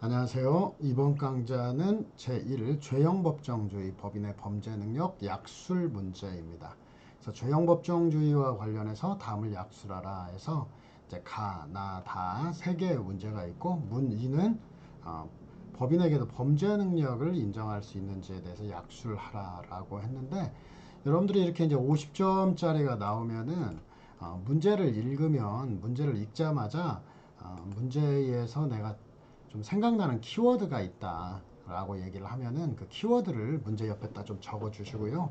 안녕하세요. 이번 강좌는 제1 죄형법정주의 법인의 범죄 능력 약술 문제입니다. 그래서 죄형법정주의와 관련해서 다음을 약술하라 해서 이제 가, 나, 다 세 개의 문제가 있고 문 2는 법인에게도 범죄 능력을 인정할 수 있는지에 대해서 약술하라라고 했는데 여러분들이 이렇게 이제 50점짜리가 나오면은 문제를 읽으면 문제를 읽자마자 문제에서 내가 좀 생각나는 키워드가 있다 라고 얘기를 하면은 그 키워드를 문제 옆에다 좀 적어 주시고요.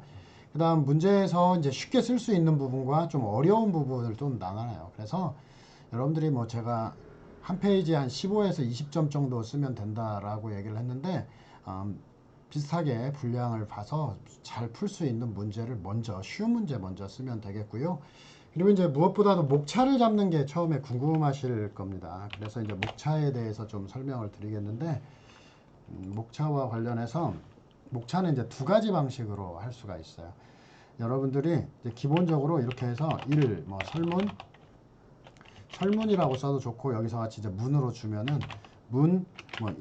그 다음 문제에서 이제 쉽게 쓸 수 있는 부분과 좀 어려운 부분을 좀 나눠요. 그래서 여러분들이 뭐 제가 한 페이지에 한 15에서 20점 정도 쓰면 된다라고 얘기를 했는데 비슷하게 분량을 봐서 잘 풀 수 있는 문제를 먼저 쉬운 문제 먼저 쓰면 되겠고요. 그리고 이제 무엇보다도 목차를 잡는 게 처음에 궁금하실 겁니다. 그래서 이제 목차에 대해서 좀 설명을 드리겠는데 목차와 관련해서 목차는 이제 두 가지 방식으로 할 수가 있어요. 여러분들이 이제 기본적으로 이렇게 해서 뭐 설문이라고 써도 좋고 여기서 같이 이제 문으로 주면은 뭐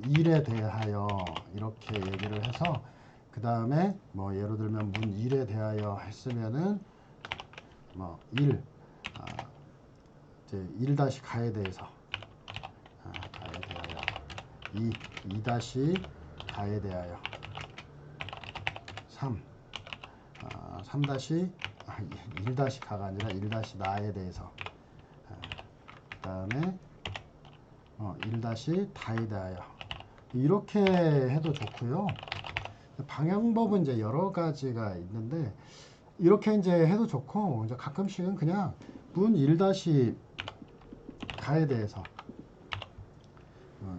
일에 대하여 이렇게 얘기를 해서 그 다음에 뭐 예를 들면 문 일에 대하여 했으면은 뭐 이제 1-가에 대해서 가에 대하여 2-가에 대하여 1-가가 아니라 1-나에 대해서 그 다음에 1-다에 대하여 이렇게 해도 좋고요. 방향법은 이제 여러 가지가 있는데 이렇게 이제 해도 좋고 이제 가끔씩은 그냥 문 1-가에 대해서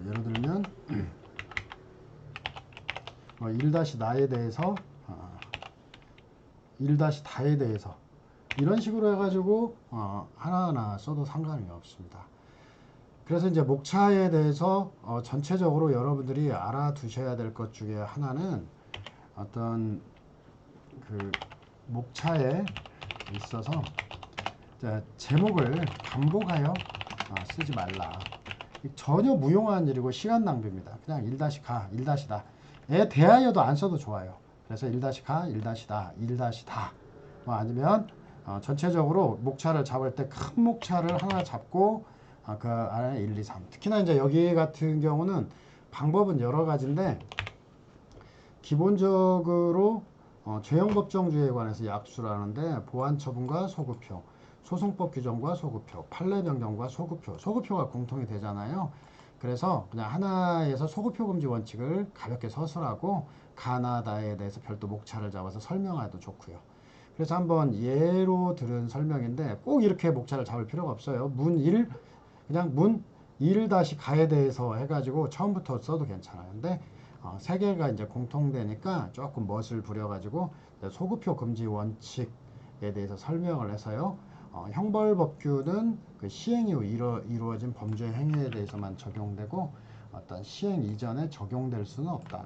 예를 들면 1-나에 대해서 1-다에 대해서 이런 식으로 해가지고 하나하나 써도 상관이 없습니다. 그래서 이제 목차에 대해서 전체적으로 여러분들이 알아두셔야 될 것 중에 하나는 어떤 그 목차에 있어서 제목을 반복하여 쓰지 말라. 전혀 무용한 일이고 시간 낭비입니다. 그냥 1-가, 1-다에 대하여도 안 써도 좋아요. 그래서 1-가, 1-다, 1-다 뭐 아니면 전체적으로 목차를 잡을 때 큰 목차를 하나 잡고 그 안에 1, 2, 3 특히나 이제 여기 같은 경우는 방법은 여러 가지인데 기본적으로 죄형법정주의에 관해서 약수라는데 보완처분과 소급표, 소송법 규정과 소급표, 판례변경과 소급표, 소급표가 공통이 되잖아요. 그래서 그냥 하나에서 소급표 금지 원칙을 가볍게 서술하고 가나다에 대해서 별도 목차를 잡아서 설명해도 좋고요. 그래서 한번 예로 들은 설명인데 꼭 이렇게 목차를 잡을 필요가 없어요. 그냥 문 1-가에 대해서 해가지고 처음부터 써도 괜찮아요. 근데 세 개가 이제 공통되니까 조금 멋을 부려가지고 소급표 금지 원칙에 대해서 설명을 해서요. 형벌법규는 그 시행 이후 이루어진 범죄 행위에 대해서만 적용되고 어떤 시행 이전에 적용될 수는 없다.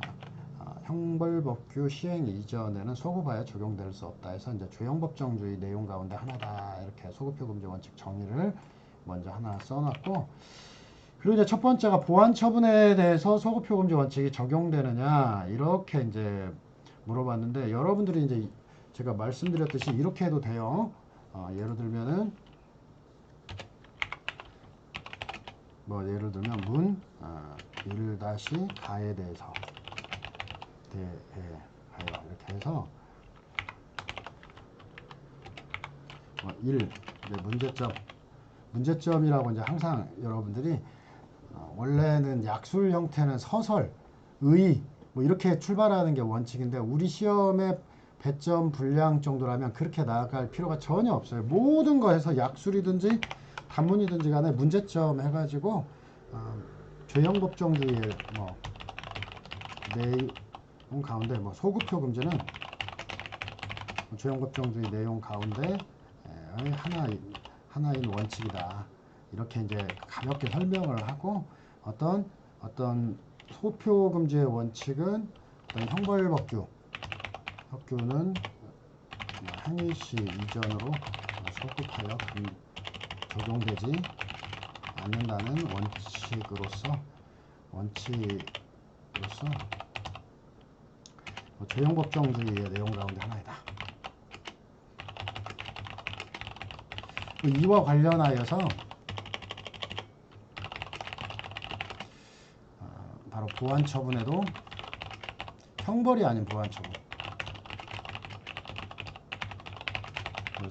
형벌법규 시행 이전에는 소급하여 적용될 수 없다 해서 이제 죄형법정주의 내용 가운데 하나다 이렇게 소급표 금지 원칙 정의를 먼저 하나 써놨고 그리고 이제 첫 번째가 보완 처분에 대해서 소급표 금지 원칙이 적용되느냐 이렇게 이제 물어봤는데 여러분들이 이제 제가 말씀드렸듯이 이렇게 해도 돼요. 예를 들면은 뭐 예를 들면 문 1-가에 대해서 대하여 이렇게 해서 1 문제점이라고 이제 항상 여러분들이 원래는 약술 형태는 서설, 의 뭐 이렇게 출발하는 게 원칙인데 우리 시험의 배점 분량 정도라면 그렇게 나아갈 필요가 전혀 없어요. 모든 거에서 약술이든지 단문이든지 간에 문제점 해가지고 죄형법정주의의 뭐 내용 가운데 뭐 소급표 금지는 죄형법정주의 내용 가운데 하나인 원칙이다. 이렇게 이제 가볍게 설명을 하고 어떤 소표 금지의 원칙은 어떤 형벌법규는 행위시 이전으로 소급하여 적용되지 않는다는 원칙으로서 원칙으로서 죄형법정주의의 내용 가운데 하나이다. 이와 관련하여서 바로 보완처분에도 형벌이 아닌 보완처분,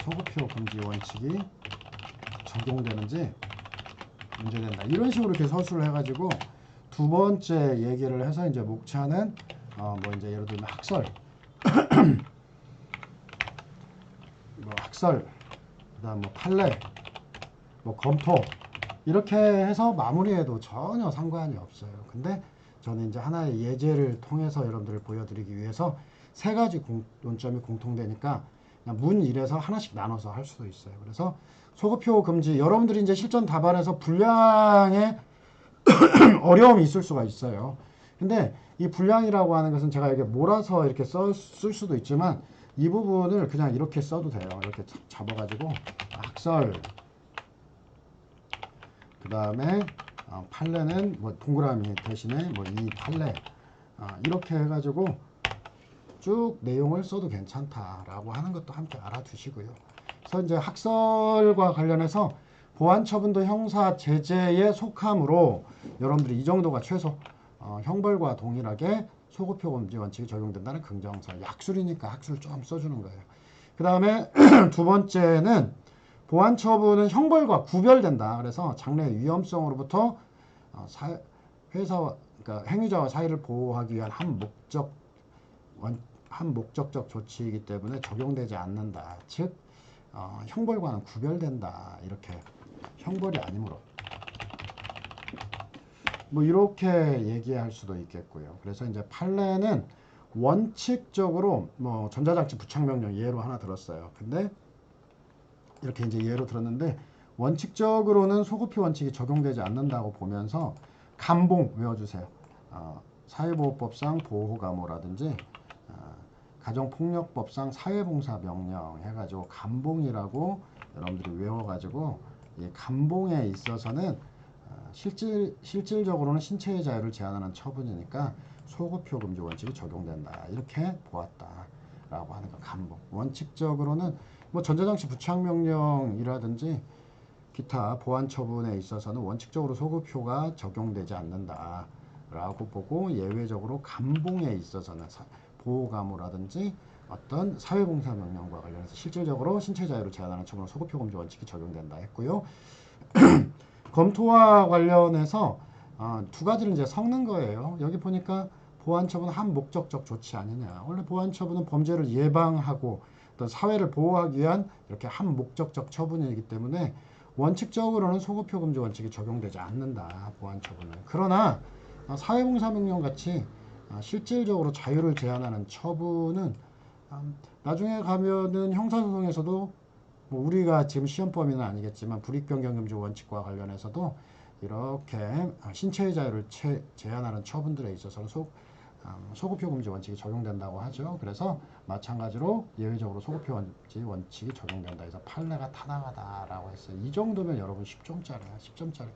소급표 금지 원칙이 적용되는지 문제된다. 이런 식으로 이렇게 서술을 해가지고 두 번째 얘기를 해서 이제 목차는 뭐 이제 예를 들면 학설, 뭐 학설, 그다음 뭐 판례, 뭐 검토 이렇게 해서 마무리해도 전혀 상관이 없어요. 근데 저는 이제 하나의 예제를 통해서 여러분들을 보여드리기 위해서 세 가지 논점이 공통되니까 그냥 문 1에서 하나씩 나눠서 할 수도 있어요. 그래서 소급표 금지, 여러분들이 이제 실전 답안에서 분량에 어려움이 있을 수가 있어요. 근데 이 분량이라고 하는 것은 제가 이렇게 몰아서 이렇게 쓸 수도 있지만 이 부분을 그냥 이렇게 써도 돼요. 이렇게 잡아가지고 학설, 그 다음에 판례는 뭐 동그라미 대신에 뭐 이 판례, 이렇게 해가지고 쭉 내용을 써도 괜찮다라고 하는 것도 함께 알아두시고요. 그래서 이제 학설과 관련해서 보완처분도 형사 제재에 속하므로 여러분들이 이 정도가 최소 형벌과 동일하게 소급표 금지 원칙이 적용된다는 긍정사. 약술이니까 학술을 좀 써주는 거예요. 그 다음에 두 번째는 보완처분은 형벌과 구별된다. 그래서 장래의 위험성으로부터 회사와 그러니까 행위자와 사이를 보호하기 위한 한 목적적 조치이기 때문에 적용되지 않는다. 즉 형벌과는 구별된다. 이렇게 형벌이 아니므로 뭐 이렇게 얘기할 수도 있겠고요. 그래서 이제 판례는 원칙적으로 뭐 전자장치 부착명령 예로 하나 들었어요. 근데 이렇게 이제 예로 들었는데 원칙적으로는 소급표 원칙이 적용되지 않는다고 보면서 감봉 외워주세요. 사회보호법상 보호감호라든지 가정폭력법상 사회봉사명령 해가지고 감봉이라고 여러분들이 외워가지고 이 감봉에 있어서는 실질적으로는 신체의 자유를 제한하는 처분이니까 소급표 금지 원칙이 적용된다. 이렇게 보았다라고 하는 거 감봉. 원칙적으로는 뭐 전자장치 부착명령이라든지 기타 보완 처분에 있어서는 원칙적으로 소급표가 적용되지 않는다라고 보고 예외적으로 감봉에 있어서는 보호감호라든지 어떤 사회봉사명령과 관련해서 실질적으로 신체 자유를 제한하는 처분은 소급표 금지 원칙이 적용된다 했고요. 검토와 관련해서 두 가지를 이제 섞는 거예요. 여기 보니까 보완처분은 한 목적적 조치 아니냐. 원래 보완처분은 범죄를 예방하고 어떤 사회를 보호하기 위한 이렇게 한 목적적 처분이기 때문에 원칙적으로는 소급표 금지 원칙이 적용되지 않는다. 보완처분은. 그러나 사회봉사명령 같이 실질적으로 자유를 제한하는 처분은 나중에 가면은 형사소송에서도 뭐 우리가 지금 시험 범위는 아니겠지만 불이익변경금지 원칙과 관련해서도 이렇게 신체의 자유를 제한하는 처분들에 있어서는 소급표 금지 원칙이 적용된다고 하죠. 그래서 마찬가지로 예외적으로 소급표 금지 원칙이 적용된다 해서 판례가 타당하다라고 했어요. 이 정도면 여러분 10점짜리야. 10점짜리.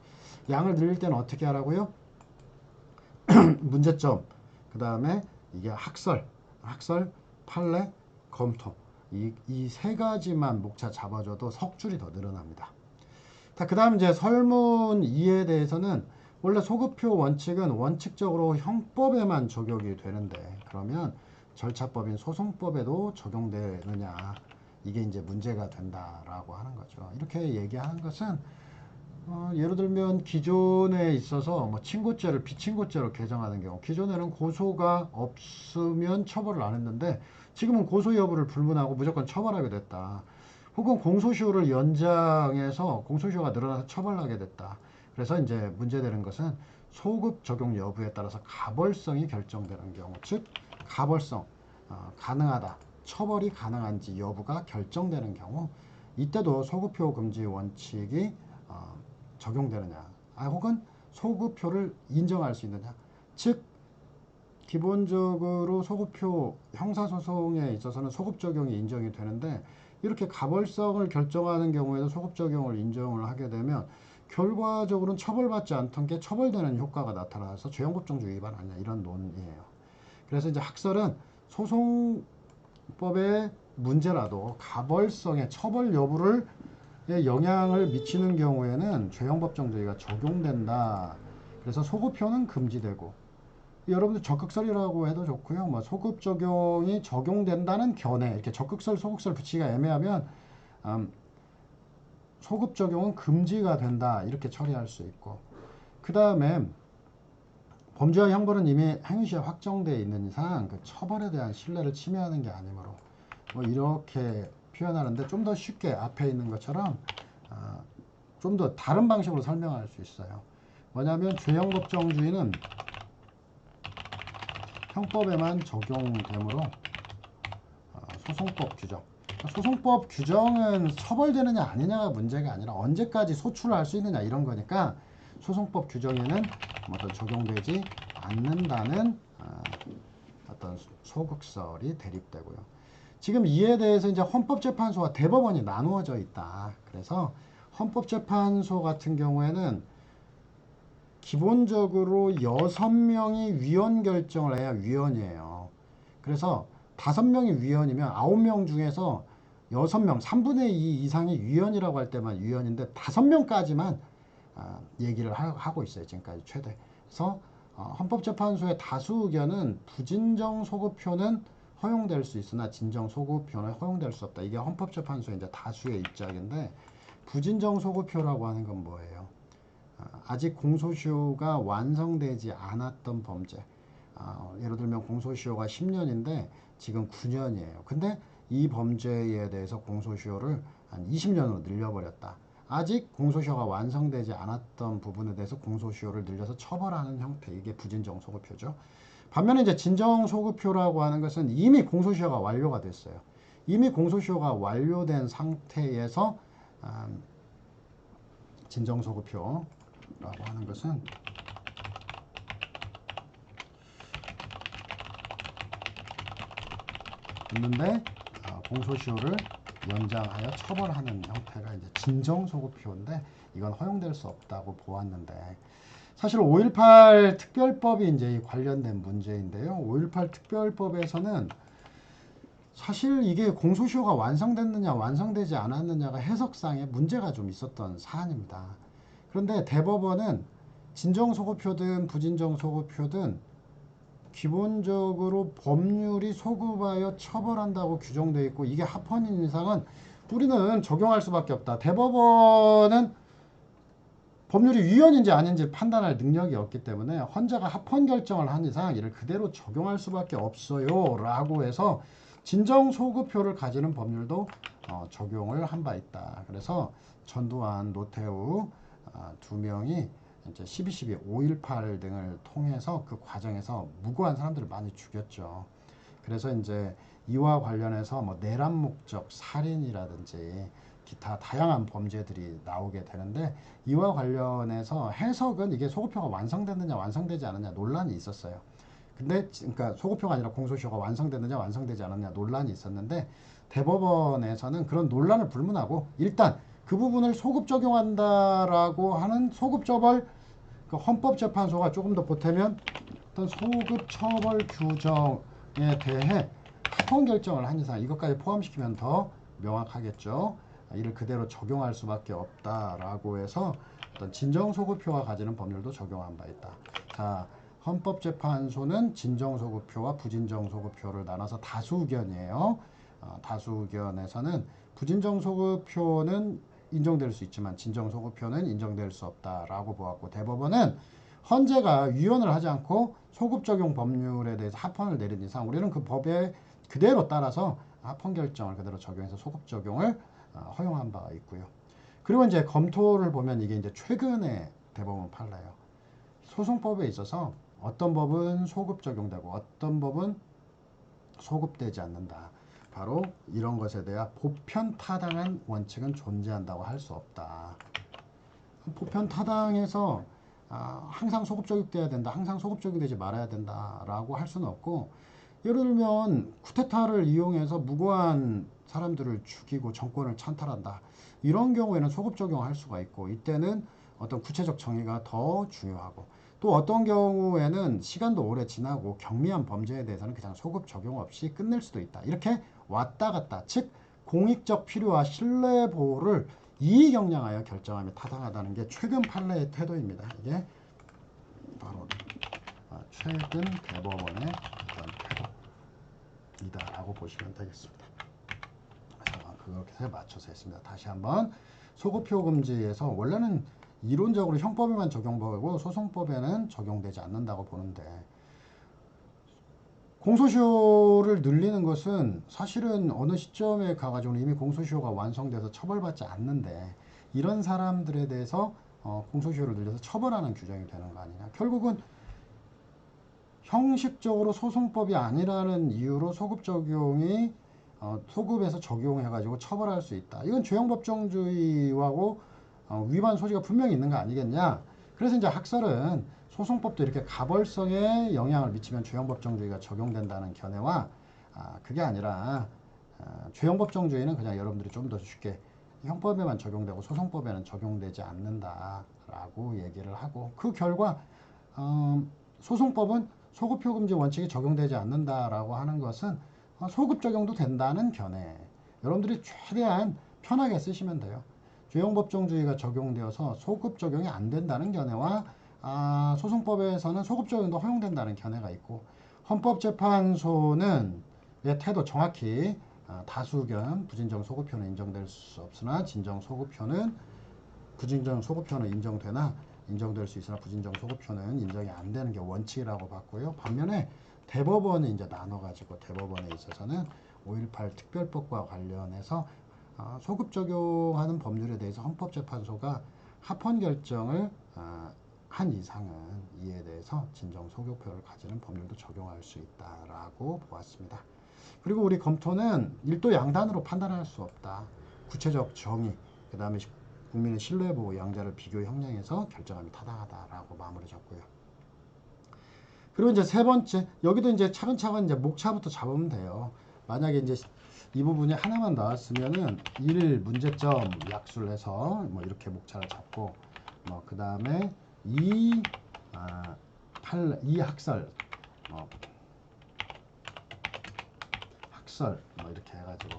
양을 늘릴 때는 어떻게 하라고요? 문제점, 그 다음에 이게 학설, 판례, 검토. 이 세 가지만 목차 잡아줘도 석줄이 더 늘어납니다. 그 다음 이제 설문 2에 대해서는 원래 소급표 원칙은 원칙적으로 형법에만 적용이 되는데 그러면 절차법인 소송법에도 적용되느냐, 이게 이제 문제가 된다라고 하는 거죠. 이렇게 얘기하는 것은 예를 들면 기존에 있어서 뭐 친고죄를 비친고죄로 개정하는 경우, 기존에는 고소가 없으면 처벌을 안 했는데 지금은 고소 여부를 불문하고 무조건 처벌하게 됐다. 혹은 공소시효를 연장해서 공소시효가 늘어나서 처벌하게 됐다. 그래서 이제 문제되는 것은 소급 적용 여부에 따라서 가벌성이 결정되는 경우, 즉 가벌성, 가능하다, 처벌이 가능한지 여부가 결정되는 경우, 이때도 소급표 금지 원칙이 적용되느냐, 혹은 소급표를 인정할 수 있느냐. 즉 기본적으로 소급표 형사소송에 있어서는 소급 적용이 인정이 되는데 이렇게 가벌성을 결정하는 경우에도 소급 적용을 인정을 하게 되면 결과적으로는 처벌받지 않던 게 처벌되는 효과가 나타나서 죄형법정주의 위반 아니냐 이런 논이에요. 그래서 이제 학설은 소송법의 문제라도 가벌성의 처벌 여부를 영향을 미치는 경우에는 죄형법정주의가 적용된다. 그래서 소급표는 금지되고 여러분들 적극설이라고 해도 좋고요. 뭐 소급 적용이 적용된다는 견해 이렇게 적극설, 소극설 붙이기가 애매하면 소급 적용은 금지가 된다 이렇게 처리할 수 있고 그 다음에 범죄와 형벌은 이미 행위시에 확정되어 있는 이상 그 처벌에 대한 신뢰를 침해하는 게 아니므로 뭐 이렇게 표현하는데 좀 더 쉽게 앞에 있는 것처럼 좀 더 다른 방식으로 설명할 수 있어요. 뭐냐면 죄형법정주의는 형법에만 적용되므로 소송법 규정 소송법 규정은 처벌되느냐 아니냐가 문제가 아니라 언제까지 소출을 할 수 있느냐 이런 거니까 소송법 규정에는 어떤 적용되지 않는다는 어떤 소극설이 대립되고요. 지금 이에 대해서 이제 헌법재판소와 대법원이 나누어져 있다. 그래서 헌법재판소 같은 경우에는 기본적으로 6명이 위원 결정을 해야 위원이에요. 그래서 5명이 위원이면 9명 중에서 6명, 3분의 2 이상이 위원이라고 할 때만 위원인데 5명까지만 얘기를 하고 있어요. 지금까지 최대. 그래서 헌법재판소의 다수 의견은 부진정 소급표는 허용될 수 있으나 진정 소급표는 허용될 수 없다. 이게 헌법재판소의 이제 다수의 입장인데 부진정 소급표라고 하는 건 뭐예요? 아직 공소시효가 완성되지 않았던 범죄. 예를 들면 공소시효가 10년인데 지금 9년이에요. 근데 이 범죄에 대해서 공소시효를 한 20년으로 늘려버렸다. 아직 공소시효가 완성되지 않았던 부분에 대해서 공소시효를 늘려서 처벌하는 형태. 이게 부진정 소급표죠. 반면에 이제 진정 소급표라고 하는 것은 이미 공소시효가 완료가 됐어요. 이미 공소시효가 완료된 상태에서 진정 소급표 라고 하는 것은 있는데 공소시효를 연장하여 처벌하는 형태가 이제 진정소급표인데 이건 허용될 수 없다고 보았는데 사실 5.18 특별법이 이제 관련된 문제인데요. 5.18 특별법에서는 사실 이게 공소시효가 완성됐느냐 완성되지 않았느냐가 해석상에 문제가 좀 있었던 사안입니다. 그런데 대법원은 진정소급표든 부진정소급표든 기본적으로 법률이 소급하여 처벌한다고 규정되어 있고 이게 합헌인 이상은 우리는 적용할 수밖에 없다. 대법원은 법률이 위헌인지 아닌지 판단할 능력이 없기 때문에 헌재가 합헌 결정을 한 이상 이를 그대로 적용할 수밖에 없어요 라고 해서 진정소급표를 가지는 법률도 적용을 한 바 있다. 그래서 전두환, 노태우 두 명이 이제 12.12, 5.18 등을 통해서 그 과정에서 무고한 사람들을 많이 죽였죠. 그래서 이제 이와 관련해서 뭐 내란 목적 살인이라든지 기타 다양한 범죄들이 나오게 되는데 이와 관련해서 해석은 이게 소급표가 완성됐느냐 완성되지 않느냐 논란이 있었어요. 근데 그러니까 소급표가 아니라 공소시효가 완성됐느냐 완성되지 않았느냐 논란이 있었는데 대법원에서는 그런 논란을 불문하고 일단 그 부분을 소급 적용한다라고 하는 소급 처벌 그 헌법재판소가 조금 더 보태면 어떤 소급 처벌 규정에 대해 합헌 결정을 한 이상 이것까지 포함시키면 더 명확하겠죠. 이를 그대로 적용할 수밖에 없다라고 해서 어떤 진정소급표가 가지는 법률도 적용한 바 있다. 자, 헌법재판소는 진정소급표와 부진정소급표를 나눠서 다수 의견이에요. 다수 의견에서는 부진정소급표는 인정될 수 있지만 진정소급표는 인정될 수 없다라고 보았고 대법원은 헌재가 위헌을 하지 않고 소급 적용 법률에 대해서 합헌을 내린 이상 우리는 그 법에 그대로 따라서 합헌 결정을 그대로 적용해서 소급 적용을 허용한 바가 있고요. 그리고 이제 검토를 보면 이게 이제 최근에 대법원 판례예요. 소송법에 있어서 어떤 법은 소급 적용되고 어떤 법은 소급되지 않는다. 바로 이런 것에 대한 보편타당한 원칙은 존재한다고 할 수 없다. 보편타당해서 항상 소급 적용돼야 된다. 항상 소급 적용되지 말아야 된다라고 할 수는 없고 예를 들면 쿠데타를 이용해서 무고한 사람들을 죽이고 정권을 찬탈한다. 이런 경우에는 소급 적용할 수가 있고 이때는 어떤 구체적 정의가 더 중요하고, 또 어떤 경우에는 시간도 오래 지나고 경미한 범죄에 대해서는 그냥 소급 적용 없이 끝낼 수도 있다. 이렇게 왔다 갔다, 즉 공익적 필요와 신뢰 보호를 이의경량하여 결정하며 타당하다는 게 최근 판례의 태도입니다. 이게 바로 최근 대법원의 어떤 태도이다라고 보시면 되겠습니다. 그렇게 맞춰서 했습니다. 다시 한번, 소급표 금지에서 원래는 이론적으로 형법에만 적용되고 소송법에는 적용되지 않는다고 보는데, 공소시효를 늘리는 것은 사실은 어느 시점에 가가지고는 이미 공소시효가 완성돼서 처벌받지 않는데, 이런 사람들에 대해서 공소시효를 늘려서 처벌하는 규정이 되는 거 아니냐. 결국은 형식적으로 소송법이 아니라는 이유로 소급 적용이 소급에서 적용해가지고 처벌할 수 있다. 이건 죄형법정주의하고 위반 소지가 분명히 있는 거 아니겠냐. 그래서 이제 학설은 소송법도 이렇게 가벌성에 영향을 미치면 죄형법정주의가 적용된다는 견해와, 그게 아니라 죄형법정주의는 그냥 여러분들이 좀 더 쉽게 형법에만 적용되고 소송법에는 적용되지 않는다라고 얘기를 하고, 그 결과 소송법은 소급표 금지 원칙이 적용되지 않는다라고 하는 것은 소급 적용도 된다는 견해. 여러분들이 최대한 편하게 쓰시면 돼요. 죄형법정주의가 적용되어서 소급 적용이 안 된다는 견해와, 소송법에서는 소급 적용도 허용된다는 견해가 있고, 헌법재판소는 태도 정확히 다수견 부진정 소급표는 인정될 수 없으나 진정 소급표는 부진정 소급표는 인정되나 인정될 수 있으나 부진정 소급표는 인정이 안 되는 게 원칙이라고 봤고요. 반면에 대법원이 이제 나눠가지고 대법원에 있어서는 5.18 특별법과 관련해서 소급 적용하는 법률에 대해서 헌법재판소가 합헌 결정을 한 이상은 이에 대해서 진정 소급표를 가지는 법률도 적용할 수 있다라고 보았습니다. 그리고 우리 검토는 일도 양단으로 판단할 수 없다. 구체적 정의, 그 다음에 국민의 신뢰보호 양자를 비교 형량해서 결정함이 타당하다라고 마무리 졌고요. 그리고 이제 세 번째, 여기도 이제 차근차근 이제 목차부터 잡으면 돼요. 만약에 이제 이 부분이 하나만 나왔으면은 1 문제점 약수를 해서 뭐 이렇게 목차를 잡고, 뭐 그 다음에 2 학설, 학설 뭐 이렇게 해가지고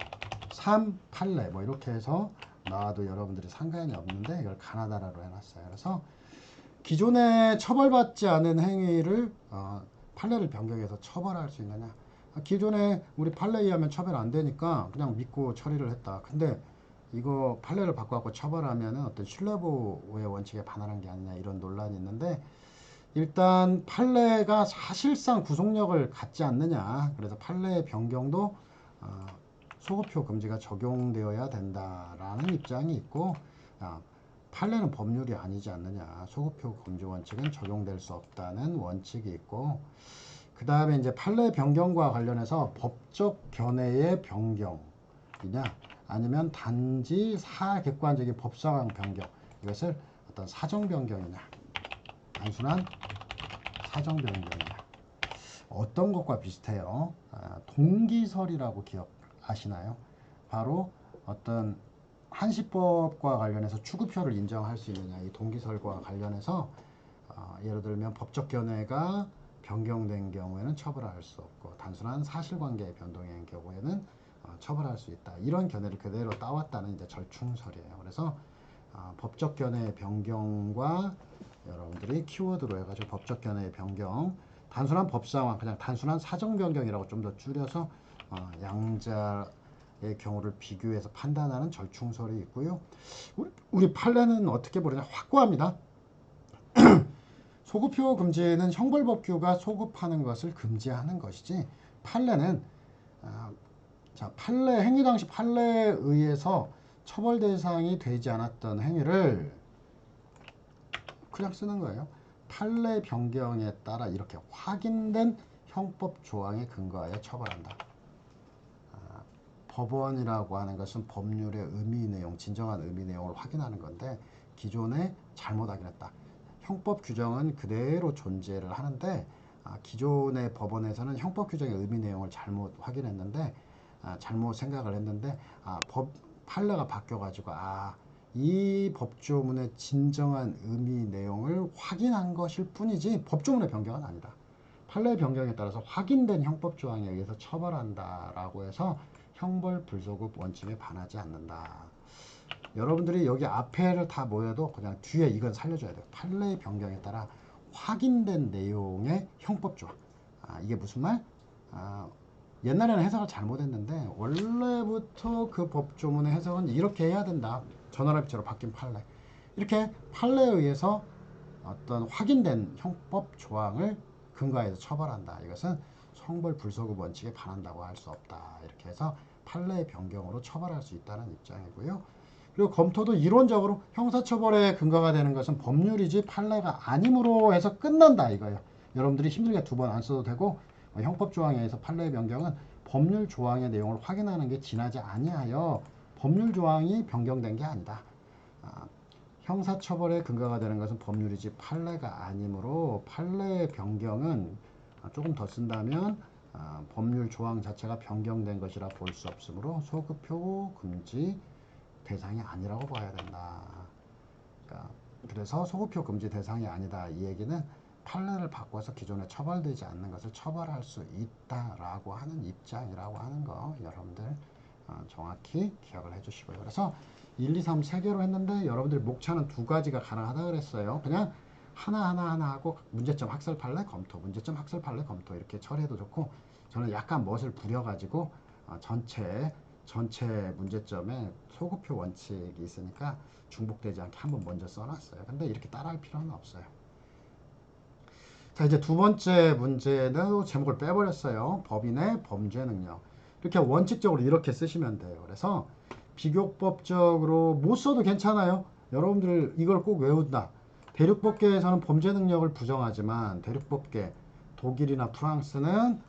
3 판례 뭐 이렇게 해서 나와도 여러분들이 상관이 없는데, 이걸 가나다라로 해놨어요. 그래서 기존에 처벌받지 않은 행위를 판례를 변경해서 처벌할 수 있느냐. 기존에 우리 판례에 의하면 처벌 안 되니까 그냥 믿고 처리를 했다. 근데 이거 판례를 바꿔갖고 처벌하면 어떤 신뢰보호의 원칙에 반하는 게 아니냐, 이런 논란이 있는데, 일단 판례가 사실상 구속력을 갖지 않느냐. 그래서 판례 변경도 소급표 금지가 적용되어야 된다라는 입장이 있고, 판례는 법률이 아니지 않느냐. 소급표 금지 원칙은 적용될 수 없다는 원칙이 있고, 그 다음에 이제 판례 변경과 관련해서 법적 견해의 변경이냐, 아니면 단지 사객관적인 법상황 변경, 이것을 어떤 사정 변경이냐, 단순한 사정 변경이냐. 어떤 것과 비슷해요? 동기설이라고 기억하시나요? 바로 어떤 한시법과 관련해서 추급표를 인정할 수 있느냐, 이 동기설과 관련해서 예를 들면 법적 견해가 변경된 경우에는 처벌할 수 없고, 단순한 사실관계의 변동인 경우에는 처벌할 수 있다. 이런 견해를 그대로 따왔다는 이제 절충설이에요. 그래서 법적 견해의 변경과 여러분들이 키워드로 해가지고 법적 견해의 변경, 단순한 법상황, 그냥 단순한 사정 변경이라고 좀 더 줄여서 양자의 경우를 비교해서 판단하는 절충설이 있고요. 우리 판례는 어떻게 보느냐, 확고합니다. 소급표 금지는 형벌법규가 소급하는 것을 금지하는 것이지, 판례는 판례 행위 당시 판례에 의해서 처벌 대상이 되지 않았던 행위를 그냥 쓰는 거예요. 판례 변경에 따라 이렇게 확인된 형법 조항에 근거하여 처벌한다. 법원이라고 하는 것은 법률의 의미 내용, 진정한 의미 내용을 확인하는 건데, 기존에 잘못 확인했다. 형법 규정은 그대로 존재를 하는데, 기존의 법원에서는 형법 규정의 의미 내용을 잘못 확인했는데, 잘못 생각을 했는데, 판례가 바뀌어가지고 이 법조문의 진정한 의미 내용을 확인한 것일 뿐이지 법조문의 변경은 아니다. 판례 변경에 따라서 확인된 형법 조항에 의해서 처벌한다라고 해서 형벌 불소급 원칙에 반하지 않는다. 여러분들이 여기 앞에를 다 모여도 그냥 뒤에 이건 살려줘야 돼요. 판례 변경에 따라 확인된 내용의 형법 조항. 이게 무슨 말? 옛날에는 해석을 잘못했는데 원래부터 그 법조문의 해석은 이렇게 해야 된다. 전원합의체로 바뀐 판례. 이렇게 판례에 의해서 어떤 확인된 형법 조항을 근거해서 처벌한다. 이것은 형벌 불소급 원칙에 반한다고 할 수 없다. 이렇게 해서 판례 변경으로 처벌할 수 있다는 입장이고요. 그리고 검토도 이론적으로 형사처벌의 근거가 되는 것은 법률이지 판례가 아니므로 해서 끝난다 이거예요. 여러분들이 힘들게 두 번 안 써도 되고 형법 조항에 의해서 판례 변경은 법률 조항의 내용을 확인하는 게 지나지 아니하여 법률 조항이 변경된 게 아니다. 형사처벌의 근거가 되는 것은 법률이지 판례가 아니므로 판례 변경은 조금 더 쓴다면 법률 조항 자체가 변경된 것이라 볼 수 없으므로 소급표 금지 대상이 아니라고 봐야 된다. 그래서 소급표 금지 대상이 아니다. 이 얘기는 판례를 바꿔서 기존에 처벌되지 않는 것을 처벌할 수 있다라고 하는 입장이라고 하는 거 여러분들 정확히 기억을 해주시고요. 그래서 1, 2, 3 3개로 했는데 여러분들이 목차는 두 가지가 가능하다 그랬어요. 그냥 하나 하고 문제점 학설 판례 검토, 문제점 학설 판례 검토 이렇게 처리해도 좋고 저는 약간 멋을 부려가지고 전체 문제점에 소급표 원칙이 있으니까 중복되지 않게 한번 먼저 써놨어요. 근데 이렇게 따라할 필요는 없어요. 자, 이제 두 번째 문제는 제목을 빼버렸어요. 법인의 범죄 능력. 이렇게 원칙적으로 이렇게 쓰시면 돼요. 그래서 비교법적으로 못 써도 괜찮아요. 여러분들 이걸 꼭 외운다. 대륙법계에서는 범죄 능력을 부정하지만 대륙법계 독일이나 프랑스는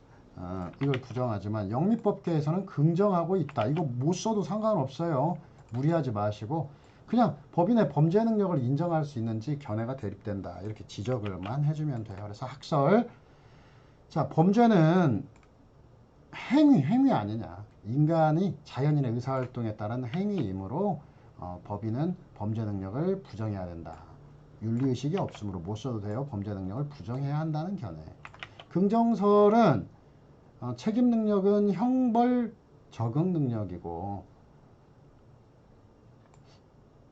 이걸 부정하지만 영미법계에서는 긍정하고 있다. 이거 못 써도 상관없어요. 무리하지 마시고 그냥 법인의 범죄 능력을 인정할 수 있는지 견해가 대립된다. 이렇게 지적을만 해주면 돼요. 그래서 학설. 자, 범죄는 행위 아니냐. 인간이 자연인의 의사활동에 따른 행위이므로 법인은 범죄 능력을 부정해야 된다. 윤리의식이 없으므로 못 써도 돼요. 범죄 능력을 부정해야 한다는 견해. 긍정설은 책임 능력은 형벌 적응 능력이고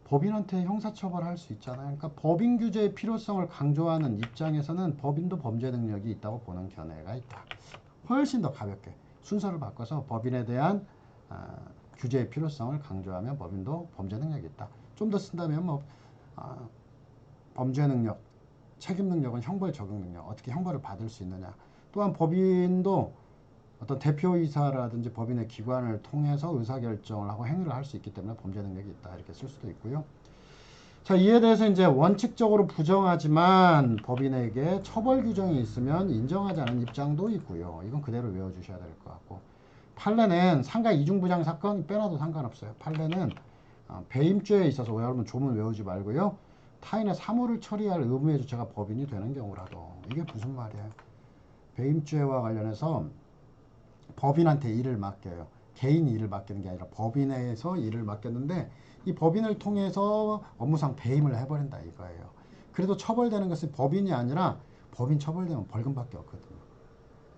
법인한테 형사처벌할 수 있잖아요. 그러니까 법인 규제의 필요성을 강조하는 입장에서는 법인도 범죄 능력이 있다고 보는 견해가 있다. 훨씬 더 가볍게 순서를 바꿔서 법인에 대한 규제의 필요성을 강조하면 법인도 범죄 능력이 있다. 좀 더 쓴다면 뭐 범죄 능력, 책임 능력은 형벌 적용 능력, 어떻게 형벌을 받을 수 있느냐. 또한 법인도 어떤 대표이사라든지 법인의 기관을 통해서 의사결정을 하고 행위를 할 수 있기 때문에 범죄 능력이 있다. 이렇게 쓸 수도 있고요. 자, 이에 대해서 이제 원칙적으로 부정하지만 법인에게 처벌 규정이 있으면 인정하지 않은 입장도 있고요. 이건 그대로 외워주셔야 될 것 같고. 판례는 상가 이중부장 사건 빼놔도 상관없어요. 판례는 배임죄에 있어서 여러분 조문 외우지 말고요. 타인의 사물을 처리할 의무의 주체가 법인이 되는 경우라도. 이게 무슨 말이에요? 배임죄와 관련해서 법인한테 일을 맡겨요. 개인이 일을 맡기는 게 아니라 법인에서 일을 맡겼는데 이 법인을 통해서 업무상 배임을 해버린다 이거예요. 그래도 처벌되는 것은 법인이 아니라 법인 처벌되면 벌금밖에 없거든요.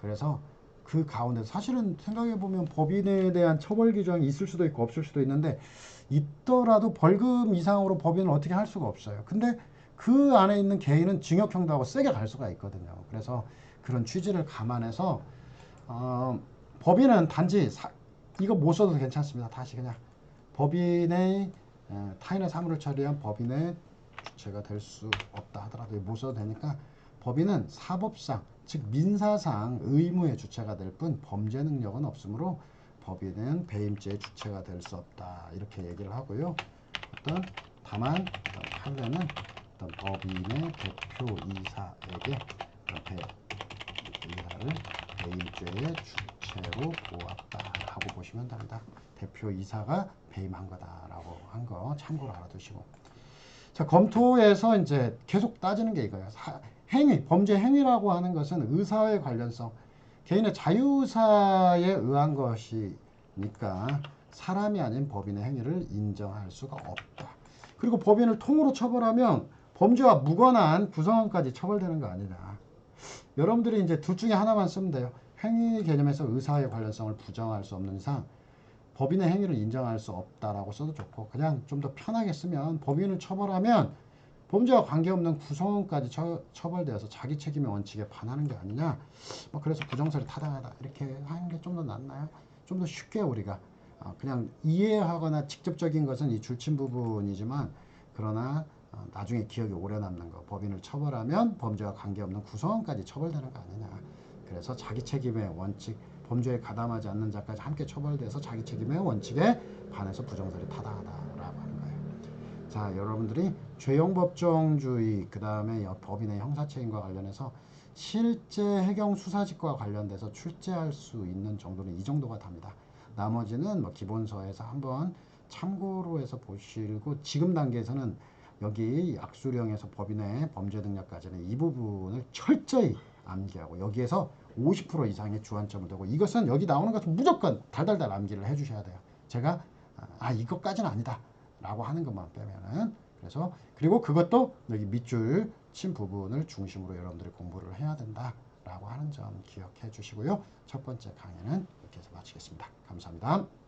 그래서 그 가운데 사실은 생각해보면 법인에 대한 처벌 규정이 있을 수도 있고 없을 수도 있는데 있더라도 벌금 이상으로 법인을 어떻게 할 수가 없어요. 근데 그 안에 있는 개인은 징역형도 하고 세게 갈 수가 있거든요. 그래서 그런 취지를 감안해서 법인은 단지 이거 못 써도 괜찮습니다. 다시 그냥 법인의 타인의 사물을 처리한 법인의 주체가 될 수 없다 하더라도 못 써도 되니까 법인은 사법상 즉 민사상 의무의 주체가 될 뿐 범죄 능력은 없으므로 법인은 배임죄의 주체가 될 수 없다 이렇게 얘기를 하고요. 다만 판례는 법인의 대표이사에게 이사를 배임죄의 주체로 보았다 하고 보시면 됩니다. 대표이사가 배임한 거다라고 한 거 참고로 알아두시고. 자, 검토에서 이제 계속 따지는 게 이거예요. 행위, 범죄 행위라고 하는 것은 의사의 관련성, 개인의 자유의사에 의한 것이니까 사람이 아닌 법인의 행위를 인정할 수가 없다. 그리고 법인을 통으로 처벌하면 범죄와 무관한 구성원까지 처벌되는 거 아니냐. 여러분들이 이제 둘 중에 하나만 쓰면 돼요. 행위 개념에서 의사의 관련성을 부정할 수 없는 이상 법인의 행위를 인정할 수 없다라고 써도 좋고, 그냥 좀 더 편하게 쓰면 법인을 처벌하면 범죄와 관계없는 구성원까지 처벌되어서 자기 책임의 원칙에 반하는 게 아니냐. 뭐 그래서 부정설이 타당하다 이렇게 하는 게 좀 더 낫나요? 좀 더 쉽게 우리가 그냥 이해하거나 직접적인 것은 이 줄침 부분이지만, 그러나 나중에 기억이 오래 남는 거, 법인을 처벌하면 범죄와 관계없는 구성원까지 처벌되는 거 아니냐. 그래서 자기 책임의 원칙, 범죄에 가담하지 않는 자까지 함께 처벌돼서 자기 책임의 원칙에 반해서 부정설이 타당하다라고 하는 거예요. 자, 여러분들이 죄형 법정주의, 그 다음에 법인의 형사책임과 관련해서 실제 해경 수사직과 관련돼서 출제할 수 있는 정도는 이 정도가 답니다. 나머지는 뭐 기본서에서 한번 참고로 해서 보시고, 지금 단계에서는 여기 약수령에서 법인의 범죄 등력까지는 이 부분을 철저히 암기하고, 여기에서 50% 이상의 주안점을 두고, 이것은 여기 나오는 것은 무조건 달달달 암기를 해주셔야 돼요. 제가 이것까지는 아니다 라고 하는 것만 빼면은. 그래서 그리고 그것도 여기 밑줄 친 부분을 중심으로 여러분들이 공부를 해야 된다 라고 하는 점 기억해 주시고요. 첫 번째 강의는 이렇게 해서 마치겠습니다. 감사합니다.